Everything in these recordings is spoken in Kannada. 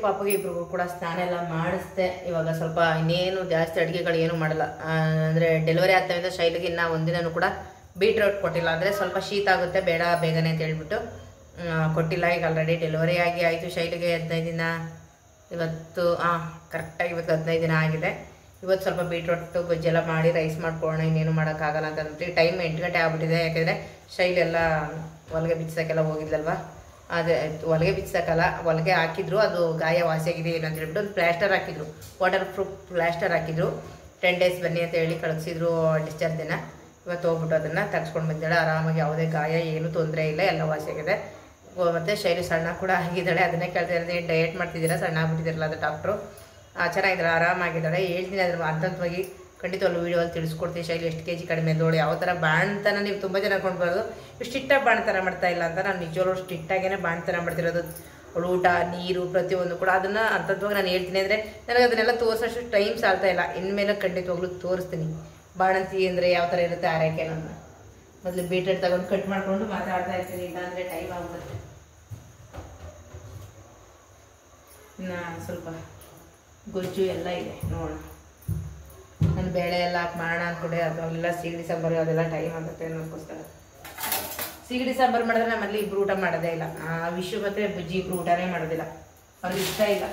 ಪಾಪಗೆ ಇಬ್ರಿಗೂ ಕೂಡ ಸ್ನಾನ ಎಲ್ಲ ಮಾಡಿಸ್ದೆ. ಇವಾಗ ಸ್ವಲ್ಪ ಇನ್ನೇನು ಜಾಸ್ತಿ ಅಡುಗೆಗಳು ಏನು ಮಾಡಲ್ಲ. ಅಂದರೆ ಡೆಲಿವರಿ ಆಗ್ತಾಯಿದ್ದ ಶೈಲಿಗೆ ಇನ್ನೂ ಒಂದಿನೂ ಕೂಡ ಬೀಟ್ರೋಟ್ ಕೊಟ್ಟಿಲ್ಲ. ಅಂದರೆ ಸ್ವಲ್ಪ ಶೀತ ಆಗುತ್ತೆ ಬೇಡ ಬೇಗನೆ ಅಂತ ಹೇಳ್ಬಿಟ್ಟು ಕೊಟ್ಟಿಲ್ಲ. ಈಗ ಆಲ್ರೆಡಿ ಡೆಲಿವರಿ ಆಗಿ ಆಯಿತು ಶೈಲಿಗೆ 15 ದಿನ. ಇವತ್ತು ಕರೆಕ್ಟಾಗಿ ಇವತ್ತು 15 ದಿನ ಆಗಿದೆ. ಇವತ್ತು ಸ್ವಲ್ಪ ಬೀಟ್ರೋಟ್ ಗೊಜ್ಜೆಲ್ಲ ಮಾಡಿ ರೈಸ್ ಮಾಡ್ಕೊಳ್ಳೋಣ, ಇನ್ನೇನು ಮಾಡೋಕ್ಕಾಗಲ್ಲ ಅಂತ ಅಂದ್ಬಿಟ್ಟು. ಟೈಮ್ 8 ಗಂಟೆ ಆಗ್ಬಿಟ್ಟಿದೆ. ಯಾಕೆಂದರೆ ಶೈಲೆಲ್ಲ ಹೊಲಿಗೆ ಬಿಚ್ಚೋಕ್ಕೆಲ್ಲ ಹೋಗಿದ್ಲಲ್ವ. ಅದೇ ಹೊಲಿಗೆ ಬಿಚ್ಚೋಕ್ಕಲ್ಲ, ಹೊಲಿಗೆ ಹಾಕಿದ್ರು, ಅದು ಗಾಯ ವಾಸಿಯಾಗಿದೆ ಏನು ಅಂತ ಹೇಳ್ಬಿಟ್ಟು ಒಂದು ಪ್ಲಾಸ್ಟರ್ ಹಾಕಿದ್ರು, ವಾಟರ್ ಪ್ರೂಫ್ ಪ್ಲಾಸ್ಟರ್ ಹಾಕಿದ್ರು. 10 ಡೇಸ್ ಬನ್ನಿ ಅಂತ ಹೇಳಿ ಕಳಿಸಿದ್ರು ಡಿಸ್ಚಾರ್ಜ್ ದಿನ. ಇವತ್ತು ಹೋಗ್ಬಿಟ್ಟು ಅದನ್ನು ತಗ್ಸ್ಕೊಂಡು ಬಂದಿದ್ದಾಳೆ. ಆರಾಮಾಗಿ ಯಾವುದೇ ಗಾಯ ಏನು ತೊಂದರೆ ಇಲ್ಲ, ಎಲ್ಲ ವಾಸಿಯಾಗಿದೆ. ಮತ್ತು ಶೈಲಿ ಸಣ್ಣ ಕೂಡ ಆಗಿದ್ದಾಳೆ. ಅದನ್ನೇ ಕೇಳ್ತಾ ಇರೋದು, ಡಯಟ್ ಮಾಡ್ತಿದ್ದೀರಾ, ಸಣ್ಣ ಆಗ್ಬಿಟ್ಟಿದ್ದೀರಲ್ಲ ಅದು ಡಾಕ್ಟ್ರು. ಚೆನ್ನಾಗಿದ್ದಾಳೆ, ಆರಾಮಾಗಿದ್ದಾಳೆ. ಹೇಳ್ತೀನಿ ಅದ್ರ ಹಂತವಾಗಿ ಖಂಡಿತವಲ್ಲೂ ವೀಡಿಯೋಲ್ಲಿ ತಿಳಿಸ್ಕೊಡ್ತೀನಿ. ಶೈಲಿ ಎಷ್ಟು ಕೆಜಿ ಕಡಿಮೆ ನೋಡಿ, ಯಾವ ಥರ ಬಾಣ್ತನ ನೀವು ತುಂಬ ಜನ ಕೊಂಡ್ಬಾರ್ದು ಸ್ಟ್ರಿಕ್ಟಾಗಿ ಬಾಣ್ತನ ಮಾಡ್ತಾ ಇಲ್ಲ ಅಂತ. ನಾನು ನಿಜವಾಗ್ಲೂ ಸ್ಟ್ರಿಕ್ಟಾಗೇ ಬಾಣ್ತನ ಮಾಡ್ತಿರೋದು. ಊಟ ನೀರು ಪ್ರತಿಯೊಂದು ಕೂಡ ಅದನ್ನು ಹಂತವಾಗಿ ನಾನು ಹೇಳ್ತೀನಿ. ಅಂದರೆ ನನಗೆ ಅದನ್ನೆಲ್ಲ ತೋರಿಸೋಷ್ಟು ಟೈಮ್ ಸಾಲ್ತಾ ಇಲ್ಲ. ಇನ್ಮೇಲೆ ಖಂಡಿತವಾಗ್ಲೂ ತೋರಿಸ್ತೀನಿ ಬಾಣಂತಿ ಅಂದರೆ ಯಾವ ಥರ ಇರುತ್ತೆ ಆರೈಕೆ. ನನ್ನ ಮೊದಲು ಬೀಟ್ರೋಟ್ ತಗೊಂಡು ಕಟ್ ಮಾಡಿಕೊಂಡು ಮಾತಾಡ್ತಾ ಇರ್ತೀನಿ, ಇಲ್ಲಾಂದರೆ ಟೈಮ್ ಆಗ್ಬಿಡುತ್ತೆ. ಇನ್ನು ಸ್ವಲ್ಪ ಗೊಜ್ಜು ಎಲ್ಲ ಇದೆ ನೋಡೋಣ. ನಾನು ಬೇಳೆ ಎಲ್ಲ ಹಾಕಿ ಮಾಡೋಣ ಅಂದ್ಕೊಂಡೆ, ಅದೆಲ್ಲ ಸೀಗಡಿ ಸಾಂಬಾರು ಅದೆಲ್ಲ ಟೈಮ್ ಆಗುತ್ತೆ ಅನ್ನೋದಕ್ಕೋಸ್ಕರ. ಸೀಗಡಿ ಸಾಂಬಾರು ಮಾಡಿದ್ರೆ ನಮ್ಮಲ್ಲಿ ಇಬ್ಬರು ಊಟ ಮಾಡೋದೇ ಇಲ್ಲ. ವಿಶು ಮತ್ತು ಬುಜ್ಜಿ ಇಬ್ಬರು ಊಟನೇ ಮಾಡೋದಿಲ್ಲ, ಅವ್ರಿಗೆ ಇಷ್ಟ ಇಲ್ಲ.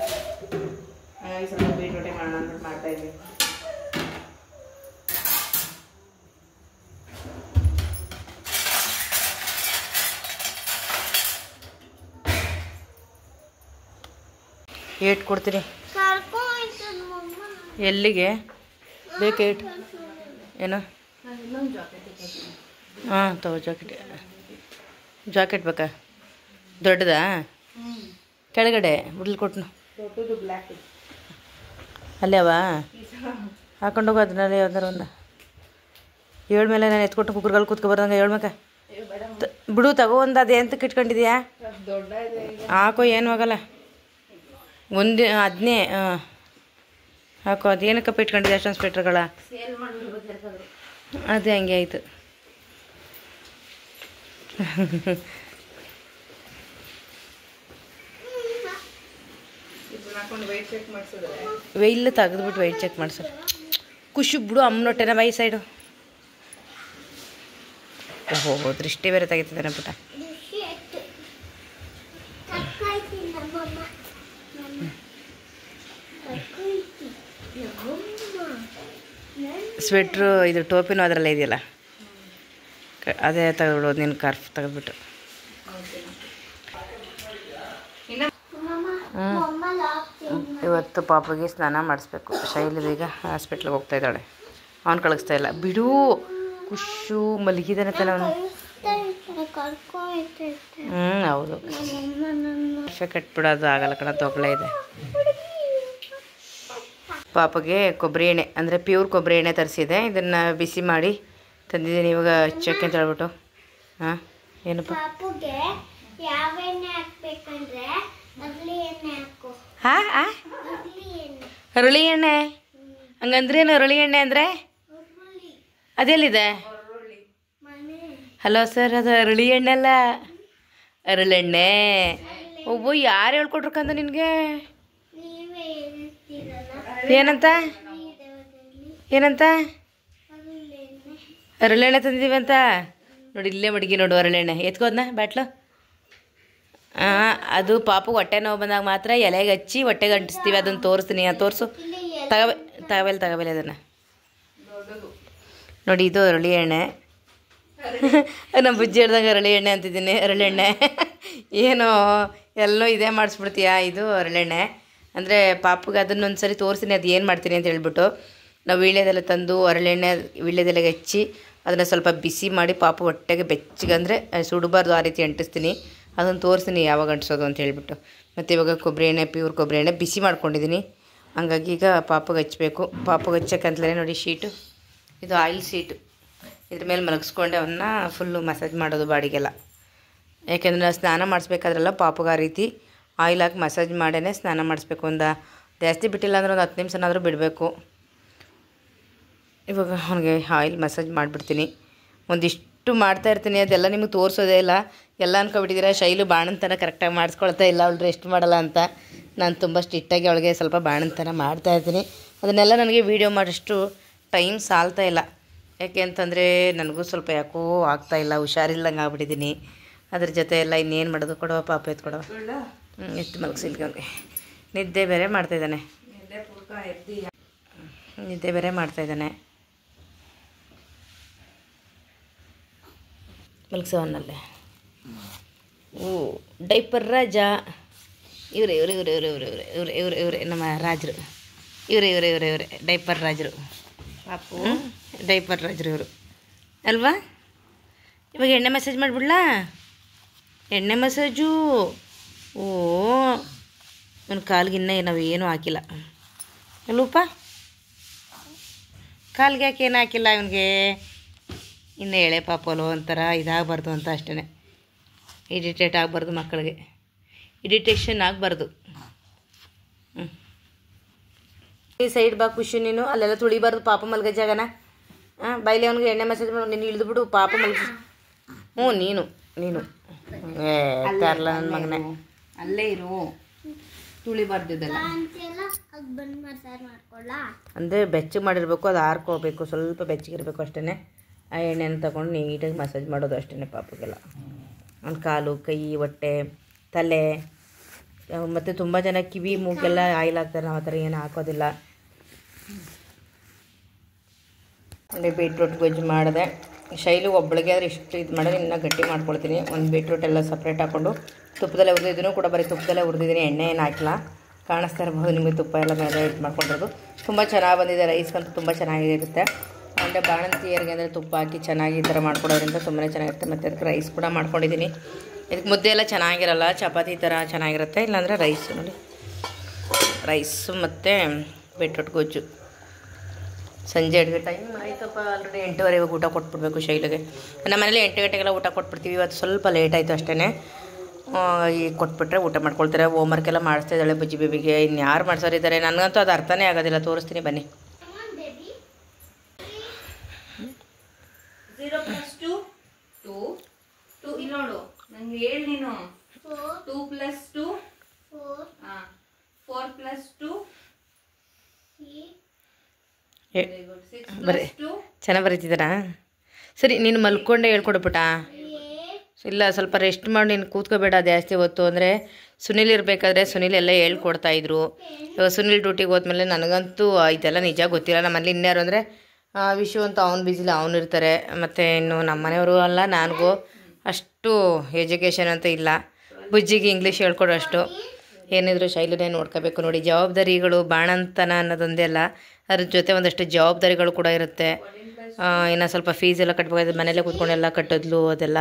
ಹಾಗಾಗಿ ಸ್ವಲ್ಪ ಬೀಟ್ರೋಟೇ ಮಾಡೋಣ ಅಂದ್ಬಿಟ್ಟು ಮಾಡ್ತಾಯಿದ್ವಿ. ಏಟ್ ಕೊಡ್ತೀನಿ. ಎಲ್ಲಿಗೆ ಬೇಕು ಏಟ್? ಏನು? ತಗೋ ಜಾಕೆಟ್ ಬೇಕಾ? ದೊಡ್ಡದಾ? ಕೆಳಗಡೆ ಬಿಡ್ಲು ಕೊಟ್ಟನು ಅಲ್ಲೇವಾ? ಹಾಕೊಂಡೋಗೋ ಅದನ್ನೆಲ್ಲ ಯಾವ್ದಾರು ಒಂದು ಏಳು ಮೇಲೆ ನಾನು ಎತ್ಕೊಟ್ಟು ಕುಕ್ಕರ್ಗಳು ಕೂತ್ಕೊಬಾರ್ದಂಗೆ ಹೇಳ್ಬೇಕ. ಬಿಡು ತಗೋ ಒಂದು. ಅದು ಎಂತಕ್ಕೆ ಇಟ್ಕೊಂಡಿದ್ಯಾ? ಹಾಕೋ, ಏನು ಆಗಲ್ಲ. ಅದನ್ನೇ ಹಾಕೋ. ಅದೇನಕ್ಕಪ್ಪ ಇಟ್ಕೊಂಡಿದ್ದೆ ಅಷ್ಟೊಂದು ಸ್ವೆಟ್ರ್ಗಳ? ಅದೇ ಹಂಗೆ ಆಯಿತು. ಇಲ್ಲ ತೆಗೆದ್ಬಿಟ್ಟು ವೆಯ್ಟ್ ಚೆಕ್ ಮಾಡಿಸೋದು. ಖುಷಿ ಬಿಡು, ಅಮ್ಮನೊಟ್ಟೆನ ಬೈ ಸೈಡು. ಓಹೋ, ದೃಷ್ಟಿ ಬೇರೆ ತೆಗಿತಿದ್ದಾನೆ ಪುಟ. ಸ್ವೆಟ್ರು ಇದು ಟೋಪಿನೂ ಅದರಲ್ಲೇ ಇದೆಯಲ್ಲ, ಅದೇ ತೆಗೆದ್ಬಿಡೋದು. ನೀನು ಕಾರ್ಫ್ ತೆಗೆದ್ಬಿಟ್ಟು. ಇವತ್ತು ಪಾಪಗೆ ಸ್ನಾನ ಮಾಡಿಸ್ಬೇಕು. ಶೈಲಿ ಈಗ ಹಾಸ್ಪಿಟ್ಲಿಗೆ ಹೋಗ್ತಾ ಇದ್ದಾಳೆ. ಅವ್ನು ಕಳಿಸ್ತಾ ಇಲ್ಲ. ಬಿಡು, ಖುಷು ಮಲಗಿದಾನೆ ತಾನೆ ಅವನು. ಹೌದು, ಕಟ್ಬಿಡೋದು ಆಗಲ್ಲ ಕಣ, ತೊಗೊಳ್ಳೇ ಇದೆ. ಪಾಪಗೆ ಕೊಬ್ಬರಿ ಎಣ್ಣೆ ಅಂದರೆ ಪ್ಯೂರ್ ಕೊಬ್ಬರಿ ಎಣ್ಣೆ ತರಿಸಿದೆ. ಇದನ್ನು ಬಿಸಿ ಮಾಡಿ ತಂದಿದ್ದೀನಿ. ಇವಾಗ ಹಚ್ಚಕ್ಕೆ ಅಂತ ಹೇಳ್ಬಿಟ್ಟು. ಏನಪ್ಪ? ಅರಳಿ ಎಣ್ಣೆ ಹಂಗಂದ್ರೇನು? ಅರಳಿ ಎಣ್ಣೆ ಅಂದರೆ ಅದೆಲ್ಲಿದೆ? ಹಲೋ ಸರ್, ಅದು ಅರಳಿ ಎಣ್ಣೆ ಅಲ್ಲ, ಅರಳೆಣ್ಣೆ. ಒಬ್ಬ ಯಾರು ಹೇಳ್ಕೊಟ್ರಕ್ಕಂದ ನಿನಗೆ? ಏನಂತ ಅರಳೆಣ್ಣೆ ತಂದಿದ್ದೀವಿ ಅಂತ ನೋಡಿ. ಇಲ್ಲೇ ಮಡಗಿ ನೋಡು ಅರಳೆಣ್ಣೆ. ಎತ್ಕೋದ್ನ ಬ್ಯಾಟ್ಲು. ಅದು ಪಾಪು ಹೊಟ್ಟೆ ನೋವು ಬಂದಾಗ ಮಾತ್ರ ಎಲೆಗೆ ಹಚ್ಚಿ ಹೊಟ್ಟೆಗೆ ಅಂಟಿಸ್ತೀವಿ. ಅದನ್ನು ತೋರಿಸ್ತೀನಿ. ತೋರಿಸು. ತಗೋಬೇಲೆ ಅದನ್ನು ನೋಡಿ. ಇದು ಅರಳಿ ಎಣ್ಣೆ. ನಮ್ಮ ಬುಜ್ಜಿ ಹೇಳ್ದಂಗೆ ಅರಳಿ ಎಣ್ಣೆ ಅಂತಿದ್ದೀನಿ. ಅರಳೆಣ್ಣೆ ಏನೋ ಎಲ್ಲೋ ಇದೇ ಮಾಡಿಸ್ಬಿಡ್ತೀಯಾ? ಇದು ಅರಳೆಣ್ಣೆ ಅಂದರೆ ಪಾಪುಗೆ ಅದನ್ನೊಂದು ಸರಿ ತೋರಿಸ್ತೀನಿ, ಅದು ಏನು ಮಾಡ್ತೀನಿ ಅಂತ ಹೇಳ್ಬಿಟ್ಟು. ನಾವು ವೀಳ್ಯದೆಲೆ ತಂದು ಅರಳೆಣ್ಣೆ ವೀಳ್ಯದೆಲೆಗೆ ಹಚ್ಚಿ ಅದನ್ನು ಸ್ವಲ್ಪ ಬಿಸಿ ಮಾಡಿ ಪಾಪು ಹೊಟ್ಟೆಗೆ ಬೆಚ್ಚಗೆ, ಅಂದರೆ ಸುಡಬಾರ್ದು, ಆ ರೀತಿ ಅಂಟಿಸ್ತೀನಿ. ಅದನ್ನು ತೋರಿಸ್ತೀನಿ ಯಾವಾಗ ಅಂಟಿಸೋದು ಅಂತ ಹೇಳ್ಬಿಟ್ಟು. ಮತ್ತು ಇವಾಗ ಕೊಬ್ಬರಿ ಎಣ್ಣೆ, ಪ್ಯೂರ್ ಕೊಬ್ಬರಿ ಎಣ್ಣೆ ಬಿಸಿ ಮಾಡ್ಕೊಂಡಿದ್ದೀನಿ. ಹಂಗಾಗಿ ಈಗ ಪಾಪುಗೆ ಹಚ್ಚಬೇಕು. ಪಾಪುಗೆ ಹಚ್ಚಕ್ಕಂತಲೇ ನೋಡಿ ಶೀಟು, ಇದು ಆಯಿಲ್ ಶೀಟು. ಇದ್ರ ಮೇಲೆ ಮಲಗಿಸ್ಕೊಂಡೆ ಅವನ್ನ ಫುಲ್ಲು ಮಸಾಜ್ ಮಾಡೋದು ಬಾಡಿಗೆಲ್ಲ. ಯಾಕೆಂದರೆ ನಾವು ಸ್ನಾನ ಮಾಡಿಸ್ಬೇಕಾದ್ರೆಲ್ಲ ಪಾಪುಗೆ ಆ ರೀತಿ ಆಯಿಲ್ ಹಾಕಿ ಮಸಾಜ್ ಮಾಡೇ ಸ್ನಾನ ಮಾಡಿಸ್ಬೇಕು. ಜಾಸ್ತಿ ಬಿಟ್ಟಿಲ್ಲ ಅಂದರೆ ಒಂದು 10 ನಿಮಿಷನಾದರೂ ಬಿಡಬೇಕು. ಇವಾಗ ಅವನಿಗೆ ಆಯಿಲ್ ಮಸಾಜ್ ಮಾಡಿಬಿಡ್ತೀನಿ. ಒಂದಿಷ್ಟು ಮಾಡ್ತಾಯಿರ್ತೀನಿ, ಅದೆಲ್ಲ ನಿಮಗೆ ತೋರಿಸೋದೇ ಇಲ್ಲ. ಎಲ್ಲ ಅನ್ಕೊಬಿಟ್ಟಿದ್ದೀರಾ ಶೈಲು ಬಾಣಂತನ ಕರೆಕ್ಟಾಗಿ ಮಾಡಿಸ್ಕೊಳ್ತಾ ಇಲ್ಲ, ಅವಳು ರೆಸ್ಟ್ ಮಾಡಲ್ಲ ಅಂತ. ನಾನು ತುಂಬ ಸ್ಟ್ರಿಕ್ಟಾಗಿ ಅವಳಿಗೆ ಸ್ವಲ್ಪ ಬಾಣಂತನ ಮಾಡ್ತಾಯಿದ್ದೀನಿ. ಅದನ್ನೆಲ್ಲ ನನಗೆ ವೀಡಿಯೋ ಮಾಡೋಷ್ಟು ಟೈಮ್ ಸಾಲ್ತಾ ಇಲ್ಲ. ಯಾಕೆ ಅಂತಂದರೆ ನನಗೂ ಸ್ವಲ್ಪ ಯಾಕೋ ಆಗ್ತಾಯಿಲ್ಲ, ಹುಷಾರಿಲ್ಲಂಗೆ ಆಗ್ಬಿಟ್ಟಿದ್ದೀನಿ. ಅದ್ರ ಜೊತೆ ಎಲ್ಲ ಇನ್ನೇನು ಮಾಡೋದು, ಕೊಡುವ ಪಾಪ ಎತ್ತು ಕೊಡುವ. ಎಷ್ಟು ಮಲಗಿಸಿಲ್ಗೆ ಅವ್ನಿಗೆ ನಿದ್ದೆ ಬೇರೆ ಮಾಡ್ತಾಯಿದ್ದಾನೆ, ನಿದ್ದೆ ಬೇರೆ ಮಾಡ್ತಾಯಿದ್ದಾನೆ. ಮಲಗಿಸೋವನ್ನಲ್ಲೇ ಡೈಪರ್ ರಾಜ. ಇವರೇ ನಮ್ಮ ರಾಜರು, ಇವರೇ ಡೈಪರ್ ರಾಜರು. ಪಾಪು ಡೈಪರ್ ರಾಜರು ಇವರು ಅಲ್ವಾ? ಇವಾಗ ಎಣ್ಣೆ ಮಸಾಜ್ ಮಾಡಿಬಿಡ್ಲಾ? ಎಣ್ಣೆ ಮಸಾಜು. ಓ ನನ್ನ ಕಾಲ್ಗಿನ್ನ ನಾವು ಏನೂ ಹಾಕಿಲ್ಲ ಅಲ್ಲೂಪ, ಕಾಲ್ಗೆ ಯಾಕೆ ಏನು ಹಾಕಿಲ್ಲ ಇವನಿಗೆ? ಇನ್ನು ಎಳೆ ಪಾಪಲು ಒಂಥರ ಇದಾಗಬಾರ್ದು ಅಂತ ಅಷ್ಟೇ, ಇರಿಟೇಟ್ ಆಗಬಾರ್ದು ಮಕ್ಕಳಿಗೆ, ಇರಿಟೇಷನ್ ಆಗಬಾರ್ದು. ಈ ಸೈಡ್ ಬಾ ಖುಷಿ, ನೀನು ಅಲ್ಲೆಲ್ಲ ತುಳಿಬಾರ್ದು ಪಾಪ ಮಲ್ಗೋ ಜಾಗನ. ಬೈಲಿ ಅವನಿಗೆ ಎಣ್ಣೆ ಮಸಾಜ್ ಮಾಡು, ನೀನು ಇಳಿದು ಬಿಡು ಪಾಪ ಮಲ್ಗ. ನೀನು ತರಲ್ಲ ನನ್ನ ಮಗನೇ, ಅಲ್ಲೇ ಇರು, ತುಳಿಬಾರ್ದಿದ್ದಲ್ಲ. ಅಂದರೆ ಬೆಚ್ಚಗೆ ಮಾಡಿರಬೇಕು, ಅದು ಹಾರ್ಕೋಬೇಕು, ಸ್ವಲ್ಪ ಬೆಚ್ಚಗಿರಬೇಕು ಅಷ್ಟೇ. ಆ ಎಣ್ಣೆನ ತಗೊಂಡು ನೀಟಾಗಿ ಮಸಾಜ್ ಮಾಡೋದು ಅಷ್ಟೇ ಪಾಪಗೆಲ್ಲ. ಅವ್ನ ಕಾಲು, ಕೈ, ಹೊಟ್ಟೆ, ತಲೆ, ಮತ್ತು ತುಂಬ ಜನ ಕಿವಿ ಮೂಗೆಲ್ಲ ಆಯಿಲ್ ಹಾಕ್ತಾರೆ, ನಾವು ಆ ಥರ ಏನು ಹಾಕೋದಿಲ್ಲ. ಅಂದರೆ ಬೀಟ್ರೂಟ್ ಗೊಜ್ಜು ಮಾಡಿದೆ. ಶೈಲು ಒಬ್ಬಳಿಗೆ ಆದರೆ ಇಷ್ಟು ಇದು ಮಾಡಿದ್ರೆ ಇನ್ನೂ ಗಟ್ಟಿ ಮಾಡ್ಕೊಳ್ತೀನಿ. ಒಂದು ಬೀಟ್ರೂಟ್ ಎಲ್ಲ ಸಪ್ರೇಟ್ ಹಾಕ್ಕೊಂಡು ತುಪ್ಪದಲ್ಲೇ ಹುರಿದಿದ್ದೂ ಕೂಡ ಬರೀ ತುಪ್ಪದಲ್ಲೇ ಹುರಿದಿದ್ದೀನಿ, ಎಣ್ಣೆ ಏನು ಹಾಕಿಲ್ಲ. ಕಾಣಿಸ್ತಾ ಇರ್ಬೋದು ನಿಮಗೆ, ತುಪ್ಪ ಎಲ್ಲ ಮೇಲೆ ಇದು ಮಾಡ್ಕೊಂಡಿರೋದು. ತುಂಬ ಚೆನ್ನಾಗಿ ಬಂದಿದೆ, ರೈಸ್ಗಂತೂ ತುಂಬ ಚೆನ್ನಾಗಿರುತ್ತೆ. ಅಂದರೆ ಬಾಣಂತಿಯರಿಗೆ ಅಂದರೆ ತುಪ್ಪ ಹಾಕಿ ಚೆನ್ನಾಗಿ ಈ ಥರ ಮಾಡ್ಕೊಡೋದ್ರಿಂದ ತುಂಬಾ ಚೆನ್ನಾಗಿರುತ್ತೆ. ಮತ್ತು ಅದಕ್ಕೆ ರೈಸ್ ಕೂಡ ಮಾಡ್ಕೊಂಡಿದ್ದೀನಿ. ಇದಕ್ಕೆ ಮುದ್ದೆ ಎಲ್ಲ ಚೆನ್ನಾಗಿರಲ್ಲ, ಚಪಾತಿ ಥರ ಚೆನ್ನಾಗಿರುತ್ತೆ. ಇಲ್ಲಾಂದರೆ ರೈಸ್ ನೋಡಿ, ರೈಸು ಮತ್ತು ಬೀಟ್ರೂಟ್ ಗೊಜ್ಜು. ಸಂಜೆ ಅಡುಗೆ ಟೈಮ್ ಆಯ್ತಪ್ಪ, ಆಲ್ರೆಡಿ 8:30 ಊಟ ಕೊಟ್ಬಿಡ್ಬೇಕು ಶೈಲಿಗೆ. ನಮ್ಮ ಮನೇಲಿ 8 ಗಂಟೆಗೆಲ್ಲ ಊಟ ಕೊಟ್ಬಿಡ್ತೀವಿ. ಇವತ್ತು ಸ್ವಲ್ಪ ಲೇಟ್ ಆಯಿತು ಅಷ್ಟೇ. ಈಗ ಕೊಟ್ಬಿಟ್ರೆ ಊಟ ಮಾಡ್ಕೊಳ್ತಾರೆ. ಹೋಮ್ವರ್ಕ್ ಎಲ್ಲ ಮಾಡಿಸ್ತಾ ಇದ್ದಾಳೆ ಬುಜ್ಜಿ ಬೇಬಿಗೆ. ಇನ್ನು ಯಾರು ಮಾಡ್ಸೋರಿದ್ದಾರೆ, ನನಗಂತೂ ಅದು ಅರ್ಥನೇ ಆಗೋದಿಲ್ಲ. ತೋರಿಸ್ತೀನಿ ಬನ್ನಿ. 0 + 2 2 ಇಲ್ಲಿ ನೋಡು, ನಂಗೆ ಹೇಳಿ ನೀನು. 2 + 2 4 4 + 2 ಬರೀ ಚೆನ್ನಾಗಿ ಬರೀತಿದ್ದಾರಾ? ಸರಿ, ನೀನು ಮಲ್ಕೊಂಡೆ ಹೇಳ್ಕೊಡ್ಬಿಟ್ಟ. ಇಲ್ಲ, ಸ್ವಲ್ಪ ರೆಸ್ಟ್ ಮಾಡಿ, ನೀನು ಕೂತ್ಕೋಬೇಡ ಜಾಸ್ತಿ ಹೊತ್ತು. ಅಂದರೆ ಸುನಿಲ್ ಇರಬೇಕಾದ್ರೆ ಸುನಿಲ್ ಎಲ್ಲ ಹೇಳ್ಕೊಡ್ತಾಯಿದ್ರು. ಇವಾಗ ಸುನಿಲ್ ಡ್ಯೂಟಿಗೆ ಹೋದ್ಮೇಲೆ ನನಗಂತೂ ಇದೆಲ್ಲ ನಿಜ ಗೊತ್ತಿಲ್ಲ. ನಮ್ಮಲ್ಲಿ ಇನ್ಯಾರು ಅಂದರೆ ವಿಶು ಅಂತ ಅವ್ನು ಬಿಸಿಲಿ ಅವನು ಇರ್ತಾರೆ. ಮತ್ತು ಇನ್ನು ನಮ್ಮ ಮನೆಯವರು ಅಲ್ಲ, ನನಗೂ ಅಷ್ಟು ಎಜುಕೇಷನ್ ಅಂತ ಇಲ್ಲ. ಬುಜ್ಜಿಗೆ ಇಂಗ್ಲೀಷ್ ಹೇಳ್ಕೊಡೋ ಅಷ್ಟು ಏನಿದ್ರು ಶೈಲಿನೇ ನೋಡ್ಕೋಬೇಕು. ನೋಡಿ, ಜವಾಬ್ದಾರಿಗಳು ಬಾಣಂತನ ಅನ್ನೋದೊಂದೇ ಅಲ್ಲ, ಅದ್ರ ಜೊತೆ ಒಂದಷ್ಟು ಜವಾಬ್ದಾರಿಗಳು ಕೂಡ ಇರುತ್ತೆ. ಇನ್ನು ಸ್ವಲ್ಪ ಫೀಸ್ ಎಲ್ಲ ಕಟ್ಬೇಕಾದ್ರೆ ಮನೇಲೆ ಕೂತ್ಕೊಂಡೆಲ್ಲ ಕಟ್ಟೋದ್ಲು, ಅದೆಲ್ಲ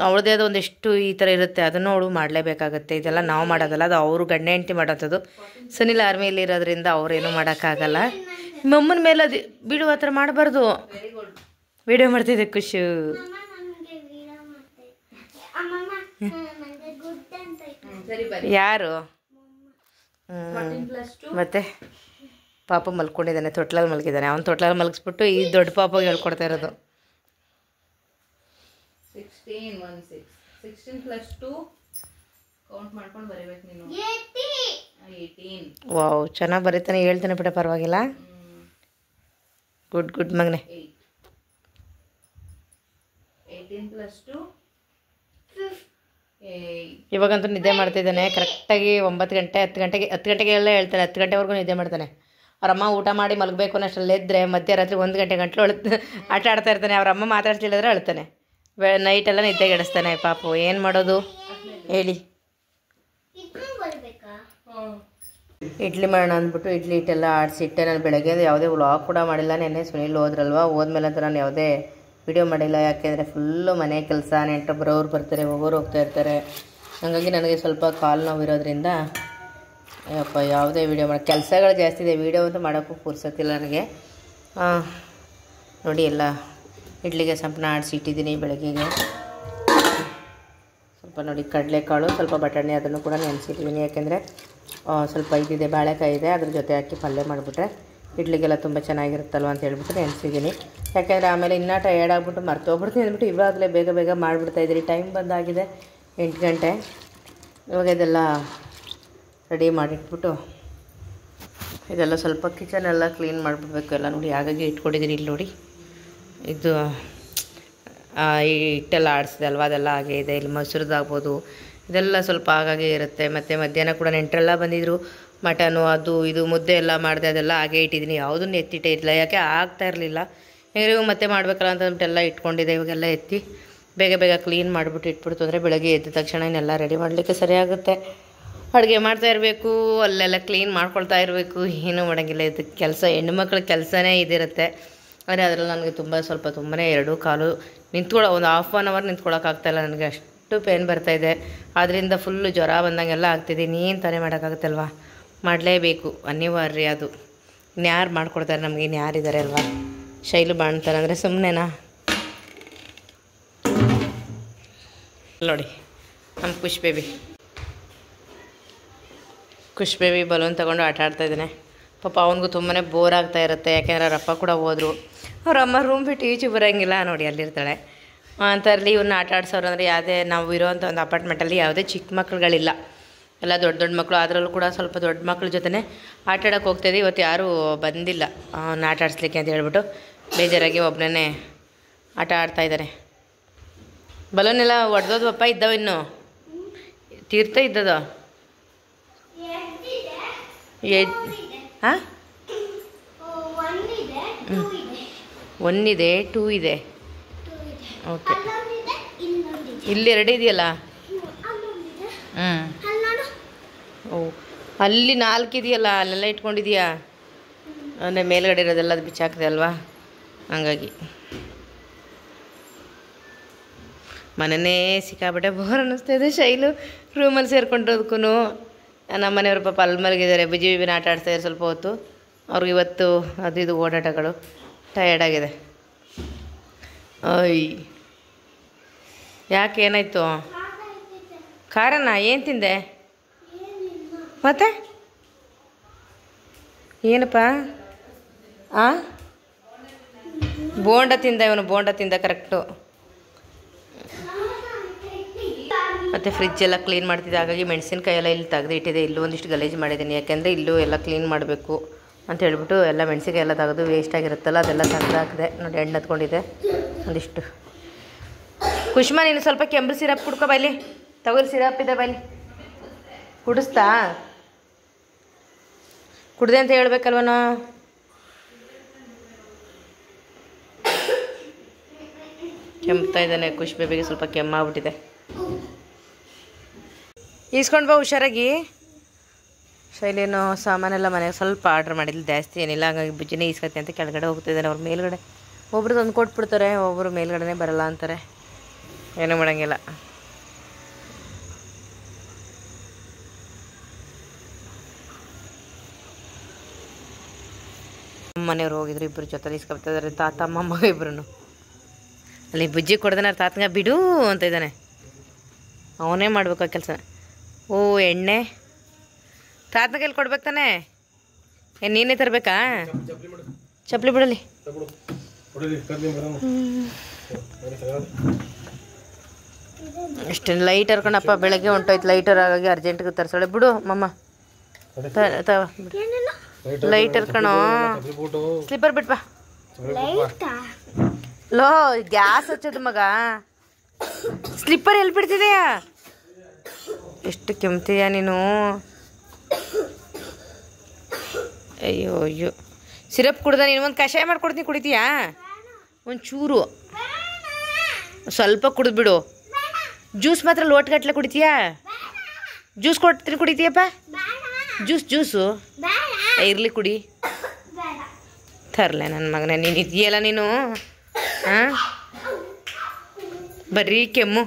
ಅವಳದೇ ಆದ ಒಂದಿಷ್ಟು ಈ ಥರ ಇರುತ್ತೆ. ಅದನ್ನು ಅವಳು ಮಾಡಲೇಬೇಕಾಗತ್ತೆ. ಇದೆಲ್ಲ ನಾವು ಮಾಡೋದಲ್ಲ, ಅದು ಅವರು ಗಂಡ ಹೆಂಡತಿ ಮಾಡೋಂಥದ್ದು. ಸುನಿಲ್ ಆರ್ಮಿಯಲ್ಲಿ ಇರೋದ್ರಿಂದ ಅವ್ರೇನು ಮಾಡೋಕ್ಕಾಗಲ್ಲ. ಮಮ್ಮನ ಮೇಲೆ ಅದು ಬಿಡು, ಆ ಥರ ಮಾಡಬಾರ್ದು. ವಿಡಿಯೋ ಮಾಡ್ತಿದ್ದೆ ಖುಷಿ. ಯಾರು? ಮತ್ತೆ ಪಾಪ ಮಲ್ಕೊಂಡಿದ್ದಾನೆ, ತೊಟ್ಲಲ್ಲಿ ಮಲಗಿದ್ದಾನೆ. ಅವ್ನು ತೊಟ್ಲಲ್ಲಿ ಮಲಗಿಸ್ಬಿಟ್ಟು ಈ ದೊಡ್ಡ ಪಾಪಗೆ ಹೇಳ್ಕೊಡ್ತಾ ಇರೋದು. 16 + 2 ಕೌಂಟ್ ಮಾಡ್ಕೊಂಡು ಬರೀಬೇಕು ನೀನು. 18. ವಾವ್, ಚೆನ್ನಾಗಿ ಬರೀತಾನೆ, ಹೇಳ್ತಾನೆ ಬಿಡ, ಪರವಾಗಿಲ್ಲ. ಗುಡ್ ಮಗನೆ. 18 + 2 ಇವಾಗಂತೂ ನಿದ್ದೆ ಮಾಡ್ತಿದ್ದಾನೆ ಕರೆಕ್ಟಾಗಿ 9 ಗಂಟೆ 10 ಗಂಟೆಗೆ ಎಲ್ಲ ಹೇಳ್ತಾನೆ. 10 ಗಂಟೆವರೆಗೂ ನಿದ್ದೆ ಮಾಡ್ತಾನೆ. ಅವರಮ್ಮ ಊಟ ಮಾಡಿ ಮಲಗಬೇಕು ಅನ್ನೋಷ್ಟರಲ್ಲಿ ಎದ್ದರೆ ಮಧ್ಯರಾತ್ರಿ 1 ಗಂಟೆ ಗಂಟಲು ಆಟ ಆಡ್ತಾ ಇರ್ತಾನೆ. ಅವರಮ್ಮ ಮಾತಾಡ್ತಿಲ್ಲದ್ರೆ ಅಳ್ತಾನೆ. ನೈಟೆಲ್ಲ ನಿದ್ದೆಗೆಡಿಸ್ತಾನೆ ಪಾಪು. ಏನು ಮಾಡೋದು ಹೇಳಿ? ಇಡ್ಲಿ ಮಾಡೋಣ ಅಂದ್ಬಿಟ್ಟು ಇಡ್ಲಿ ಹಿಟ್ಟೆಲ್ಲ ಆಡಿಸಿಟ್ಟೆ. ನಾನು ಬೆಳಗ್ಗೆ ಯಾವುದೇ ವ್ಲಾಗ್ ಕೂಡ ಮಾಡಿಲ್ಲ. ನೆನ್ನೆ ಸುನಿಲ್ ಹೋದ್ರಲ್ವ, ಹೋದ್ಮೇಲೆ ಅಂತ ನಾನು ಯಾವುದೇ ವಿಡಿಯೋ ಮಾಡಿಲ್ಲ. ಯಾಕೆಂದರೆ ಫುಲ್ಲು ಮನೆ ಕೆಲಸ, ನೆಂಟರು ಬರೋರು ಬರ್ತಾರೆ, ಹೋಗೋರು ಹೋಗ್ತಾ ಇರ್ತಾರೆ. ಹಾಗಾಗಿ ನನಗೆ ಸ್ವಲ್ಪ ಕಾಲು ನೋವು ಇರೋದ್ರಿಂದ ಅಪ್ಪ ಯಾವುದೇ ವೀಡಿಯೋ ಮಾಡಿ, ಕೆಲಸಗಳು ಜಾಸ್ತಿ ಇದೆ, ವೀಡಿಯೋ ಅಂತೂ ಮಾಡೋಕ್ಕೂ ಪುರ್ಸೊತ್ತಿಲ್ಲ ನನಗೆ. ನೋಡಿ, ಎಲ್ಲ ಇಡ್ಲಿಗೆ ಸಂಪನ್ನ ಆಡಿಸಿ ಇಟ್ಟಿದ್ದೀನಿ ಬೆಳಗ್ಗೆಗೆ. ಸ್ವಲ್ಪ ನೋಡಿ ಕಡಲೆಕಾಳು, ಸ್ವಲ್ಪ ಬಟಾಣಿ, ಅದನ್ನು ಕೂಡ ನೆನೆಸಿಟ್ಟಿದ್ದೀನಿ. ಯಾಕೆಂದರೆ ಸ್ವಲ್ಪ ಇದಿದೆ, ಬಾಳೆಕಾಯಿ ಇದೆ, ಅದ್ರ ಜೊತೆ ಹಾಕಿ ಪಲ್ಯ ಮಾಡಿಬಿಟ್ರೆ ಇಡ್ಲಿಗೆಲ್ಲ ತುಂಬ ಚೆನ್ನಾಗಿರುತ್ತಲ್ವ ಅಂತ ಹೇಳ್ಬಿಟ್ಟು ನೆನೆಸಿದ್ದೀನಿ. ಯಾಕೆಂದರೆ ಆಮೇಲೆ ಇನ್ನೂ ಟಯರ್ಡ್ ಆಗಿಬಿಟ್ಟು ಮರ್ತೋಗ್ಬಿಡ್ತೀನಿ ಅಂದ್ಬಿಟ್ಟು ಇವಾಗಲೇ ಬೇಗ ಬೇಗ ಮಾಡಿಬಿಡ್ತಾಯಿದ್ದೀನಿ. ಟೈಮ್ ಬಂದಾಗಿದೆ 8 ಗಂಟೆ. ಇವಾಗ ಇದೆಲ್ಲ ರೆಡಿ ಮಾಡಿಟ್ಬಿಟ್ಟು ಇದೆಲ್ಲ ಸ್ವಲ್ಪ ಕಿಚನೆಲ್ಲ ಕ್ಲೀನ್ ಮಾಡಿಬಿಡ್ಬೇಕು ಎಲ್ಲ. ನೋಡಿ ಹಾಗಾಗಿ ಇಟ್ಕೊಂಡಿದ್ದೀನಿ. ಇಲ್ಲಿ ನೋಡಿ ಇದು ಈ ಹಿಟ್ಟೆಲ್ಲ ಆಡಿಸಿದೆ ಅಲ್ವ, ಅದೆಲ್ಲ ಹಾಗೆ ಇದೆ. ಇಲ್ಲಿ ಮೊಸರುದಾಗ್ಬೋದು, ಇದೆಲ್ಲ ಸ್ವಲ್ಪ ಹಾಗಾಗೆ ಇರುತ್ತೆ. ಮತ್ತು ಮಧ್ಯಾಹ್ನ ಕೂಡ ನೆಂಟರೆಲ್ಲ ಬಂದಿದ್ದರು, ಮಟನು ಅದು ಇದು ಮುದ್ದೆ ಎಲ್ಲ ಮಾಡಿದೆ, ಅದೆಲ್ಲ ಹಾಗೆ ಇಟ್ಟಿದ್ದೀನಿ. ಯಾವುದನ್ನು ಎತ್ತಿಟ್ಟೇ ಇರಲಿಲ್ಲ, ಯಾಕೆ ಆಗ್ತಾ ಇರಲಿಲ್ಲ. ಹೇಗೂ ಮತ್ತೆ ಮಾಡಬೇಕಲ್ಲ ಅಂತ ಅಂದ್ಬಿಟ್ಟು ಎಲ್ಲ ಇಟ್ಕೊಂಡಿದ್ದೆ. ಇವಾಗೆಲ್ಲ ಎತ್ತಿ ಬೇಗ ಬೇಗ ಕ್ಲೀನ್ ಮಾಡಿಬಿಟ್ಟು ಇಟ್ಬಿಡ್ತು ಅಂದರೆ ಬೆಳಗ್ಗೆ ಎದ್ದ ತಕ್ಷಣ ಇನ್ನೆಲ್ಲ ರೆಡಿ ಮಾಡಲಿಕ್ಕೆ ಸರಿಯಾಗುತ್ತೆ. ಅಡುಗೆ ಮಾಡ್ತಾ ಇರಬೇಕು, ಅಲ್ಲೆಲ್ಲ ಕ್ಲೀನ್ ಮಾಡ್ಕೊಳ್ತಾ ಇರಬೇಕು, ಏನೂ ಮಾಡೋಂಗಿಲ್ಲ. ಇದು ಕೆಲಸ, ಹೆಣ್ಣುಮಕ್ಳ ಕೆಲಸನೇ ಇದಿರುತ್ತೆ. ಆದರೆ ಅದರಲ್ಲಿ ನನಗೆ ತುಂಬನೇ 2 ಕಾಲು ಒಂದು ಹಾಫ್ ಆನ್ ಅವರ್ ನಿಂತ್ಕೊಳ್ಳೋಕ್ಕಾಗ್ತಾಯಿಲ್ಲ. ನನಗೆ ಅಷ್ಟು ಪೇನ್ ಬರ್ತಾಯಿದೆ. ಆದ್ದರಿಂದ ಫುಲ್ಲು ಜ್ವರ ಬಂದಂಗೆಲ್ಲ ಆಗ್ತಿದೆ. ಇನ್ನೇನು ತಾನೇ ಮಾಡೋಕ್ಕಾಗುತ್ತಲ್ವ, ಮಾಡಲೇಬೇಕು, ಅನಿವಾರ್ಯ ಅದು. ಇನ್ಯಾರು ಮಾಡ್ಕೊಡ್ತಾರೆ ನಮಗೆ, ಇನ್ಯಾರಿದ್ದಾರೆ ಅಲ್ವಾ. ಶೈಲು ಬಾಣ್ತಾರೆ ಅಂದರೆ ಸುಮ್ಮನೆನಾ. ನೋಡಿ ನಮ್ಮ ಖುಷ್ ಬೇಬಿ ಬಲೂನ್ ತೊಗೊಂಡು ಆಟ ಆಡ್ತಾಯಿದ್ದಾನೆ. ಪಾಪ ಅವನಿಗೂ ತುಂಬಾ ಬೋರ್ ಆಗ್ತಾ ಇರುತ್ತೆ. ಯಾಕೆಂದರೆ ಅವ್ರ ಅಪ್ಪ ಕೂಡ ಹೋದರು, ಅವ್ರ ಅಮ್ಮ ರೂಮ್ ಬಿಟ್ಟು ಈಚೆ ಬರೋಂಗಿಲ್ಲ. ನೋಡಿ ಅಲ್ಲಿರ್ತಾಳೆ ಅಂತರಲ್ಲಿ. ಇವನ್ನ ಆಟ ಆಡ್ಸೋರು ಅಂದರೆ ಯಾವುದೇ ನಾವು ಇರೋವಂಥ ಒಂದು ಅಪಾರ್ಟ್ಮೆಂಟಲ್ಲಿ ಯಾವುದೇ ಚಿಕ್ಕ ಮಕ್ಕಳುಗಳಿಲ್ಲ, ಎಲ್ಲ ದೊಡ್ಡ ಮಕ್ಕಳು. ಅದರಲ್ಲೂ ಕೂಡ ಸ್ವಲ್ಪ ದೊಡ್ಡ ಮಕ್ಕಳ ಜೊತೆ ಆಟ ಆಡೋಕ್ಕೆ ಹೋಗ್ತಾಯಿದ್ದೆ. ಇವತ್ತು ಯಾರೂ ಬಂದಿಲ್ಲ ಆಟ ಆಡಿಸ್ಲಿಕ್ಕೆ ಅಂತ ಹೇಳ್ಬಿಟ್ಟು ಬೇಜಾರಾಗಿ ಒಬ್ಬನೇ ಆಟ ಆಡ್ತಾಯಿದ್ದಾನೆ. ಬಲೂನೆಲ್ಲ ಒಡೆದೋದ್ವಪ್ಪ, ಇದ್ದಾವೆ ಇನ್ನೂ ತೀರ್ಥ ಇದ್ದದ. ಹಾಂ, 1 ಇದೆ, 2 ಇದೆ. ಓಕೆ, ಇಲ್ಲಿ 2 ಇದೆಯಲ್ಲ. ಓ, ಅಲ್ಲಿ 4 ಇದೆಯಲ್ಲ, ಅಲ್ಲೆಲ್ಲ ಇಟ್ಕೊಂಡಿದೀಯಾ ಅಂದರೆ ಮೇಲ್ಗಡೆ ಇರೋದೆಲ್ಲ ಅದು ಬಿಚ್ಚಾಕಿದೆ ಅಲ್ವಾ, ಹಂಗಾಗಿ. ಮನೆಯೇ ಸಿಕ್ಕಾಬಿಟ್ಟೆ ಬೋರ್ ಅನ್ನಿಸ್ತಾಯಿದೆ. ಶೈಲು ರೂಮಲ್ಲಿ ಸೇರ್ಕೊಂಡಿರೋದಕ್ಕೂ ನಮ್ಮ ಮನೆಯವ್ರ ಪಾಪ ಅಲ್ಲಿ ಮಲಗಿದ್ದಾರೆ. ಬಿಜಿಬಿನ ಆಟ ಆಡ್ತಾಯಿದ್ದಾರೆ ಸ್ವಲ್ಪ ಹೊತ್ತು. ಅವ್ರಿಗೆ ಇವತ್ತು ಅದು ಇದು ಓಡಾಟಗಳು ಟಯರ್ಡಾಗಿದೆ. ಅಯ್ಯ, ಯಾಕೆ ಏನಾಯಿತು? ಖಾರನ ಏನು ತಿಂದೆ ಮತ್ತೆ? ಏನಪ್ಪ? ಬೋಂಡ ತಿಂದ ಇವನು, ಬೋಂಡ ತಿಂದ ಕರೆಕ್ಟು. ಮತ್ತು ಫ್ರಿಜ್ಜೆಲ್ಲ ಕ್ಲೀನ್ ಮಾಡ್ತಿದ್ದೆ, ಹಾಗಾಗಿ ಮೆಣಸಿನ್ಕಾಯಿ ಎಲ್ಲ ಇಲ್ಲಿ ತೆಗೆದು ಇಟ್ಟಿದೆ. ಇಲ್ಲೂ ಒಂದಿಷ್ಟು ಗಲೀಜು ಮಾಡಿದ್ದೀನಿ, ಯಾಕೆಂದರೆ ಇಲ್ಲೂ ಎಲ್ಲ ಕ್ಲೀನ್ ಮಾಡಬೇಕು ಅಂತ ಹೇಳ್ಬಿಟ್ಟು ಎಲ್ಲ ಮೆಣಸಿನ್ಕಾಯಿ ಎಲ್ಲ ತೆಗೆದು ವೇಸ್ಟ್ ಆಗಿರುತ್ತಲ್ಲ ಅದೆಲ್ಲ ತೆಗೆದು ಹಾಕಿದೆ. ನೋಡಿ ಎಣ್ಣೆ ಹತ್ಕೊಂಡಿದ್ದೆ ಒಂದಿಷ್ಟು. ಕುಷ್ಮಾ, ನೀನು ಸ್ವಲ್ಪ ಕೆಂಪು ಸಿರಪ್ ಕುಡ್ಕೊ ಬೈಲಿ, ತಗೊಳ್ಳಿ ಸಿರಪ್ ಇದೆ ಬೈಲಿ, ಕುಡಿಸ್ತಾ? ಕುಡ್ದೆ ಅಂತ ಹೇಳ್ಬೇಕಲ್ವನೋ. ಕೆಮ್ತಾ ಇದ್ದಾನೆ ಖುಷ್ ಬೇಬಿಗೆ, ಸ್ವಲ್ಪ ಕೆಮ್ಮಾಗ್ಬಿಟ್ಟಿದೆ. ಈಸ್ಕೊಂಡು ಬಾ ಹುಷಾರಾಗಿ. ಶೈಲೇನೋ ಸಾಮಾನೆಲ್ಲ ಮನೆಗೆ ಸ್ವಲ್ಪ ಆರ್ಡ್ರ್ ಮಾಡಿಲ್ಲ, ಜಾಸ್ತಿ ಏನಿಲ್ಲ. ಹಾಗಾಗಿ ಬುಜ್ಜಿನೇ ಈಸ್ಕತ್ತೆ ಅಂತ ಕೆಳಗಡೆ ಹೋಗ್ತಿದ್ದಾನೆ. ಅವ್ರು ಮೇಲ್ಗಡೆ ಒಬ್ರು ತಂದು ಕೊಟ್ಬಿಡ್ತಾರೆ, ಒಬ್ಬರು ಮೇಲ್ಗಡೆನೇ ಬರಲ್ಲ ಅಂತಾರೆ. ಏನೂ ಮಾಡೋಂಗಿಲ್ಲ. ಮನೆಯವ್ರು ಹೋಗಿದ್ರು, ಇಬ್ಬರು ಜೊತೆ ಇಸ್ಕೊಳ್ತಿದ್ದಾರೆ, ತಾತ ಅಮ್ಮ ಇಬ್ರು. ಅಲ್ಲಿ ಬುಜ್ಜಿ ಕೊಡ್ದಾನೆ, ತಾತಂಗ ಬಿಡು ಅಂತ ಇದ್ದಾನೆ. ಅವನೇ ಮಾಡ್ಬೇಕು ಆ ಕೆಲಸ. ಓ, ಎಣ್ಣೆ ತಾತನ ಕೈಲಿ ಕೊಡ್ಬೇಕು ತಾನೆ? ಏನು ನೀನೇ ತರಬೇಕಾ? ಚಪ್ಪಲಿ ಬಿಡಲಿ. ಅಷ್ಟೇ ಲೈಟ್ ಹರ್ಕೊಂಡಪ್ಪ, ಬೆಳಗ್ಗೆ ಹೊಂಟೋಯ್ತು ಲೈಟರ್, ಹಾಗಾಗಿ ಅರ್ಜೆಂಟಿಗೆ ತರಿಸೋಳೆ. ಬಿಡು ಮಮ್ಮ, ಲೈಟ್ ಹರ್ಕಣೋ. ಸ್ಲಿಪ್ಪರ್ ಬಿಟ್ಬಾ. ಲೋ, ಗ್ಯಾಸ್ ಹಚ್ಚೋದು ಮಗ. ಸ್ಲಿಪ್ಪರ್ ಎಲ್ಲಿ ಬಿಡ್ತಿದೆಯಾ? ಎಷ್ಟು ಕೆಮ್ತೀಯ ನೀನು. ಅಯ್ಯೋ ಅಯ್ಯೋ, ಸಿರಪ್ ಕುಡ್ದ ನೀನು. ಒಂದು ಕಷಾಯ ಮಾಡ್ಕೊಡ್ತೀನಿ, ಕುಡಿತೀಯಾ? ಒಂಚೂರು ಸ್ವಲ್ಪ ಕುಡಿದ್ಬಿಡು. ಜ್ಯೂಸ್ ಮಾತ್ರ ಲೋಟ್ಗಟ್ಲೆ ಕುಡಿತೀಯಾ? ಜ್ಯೂಸ್ ಕೊಡ್ತೀನಿ, ಕುಡಿತೀಯಪ್ಪ? ಜ್ಯೂಸು ಇರಲಿ, ಕುಡಿ. ತರಲೆ ನನ್ನ ಮಗನೇ, ನೀನು ಇದೆಯಲ್ಲ ನೀನು. ಹಾಂ, ಬರ್ರಿ ಕೆಮ್ಮು.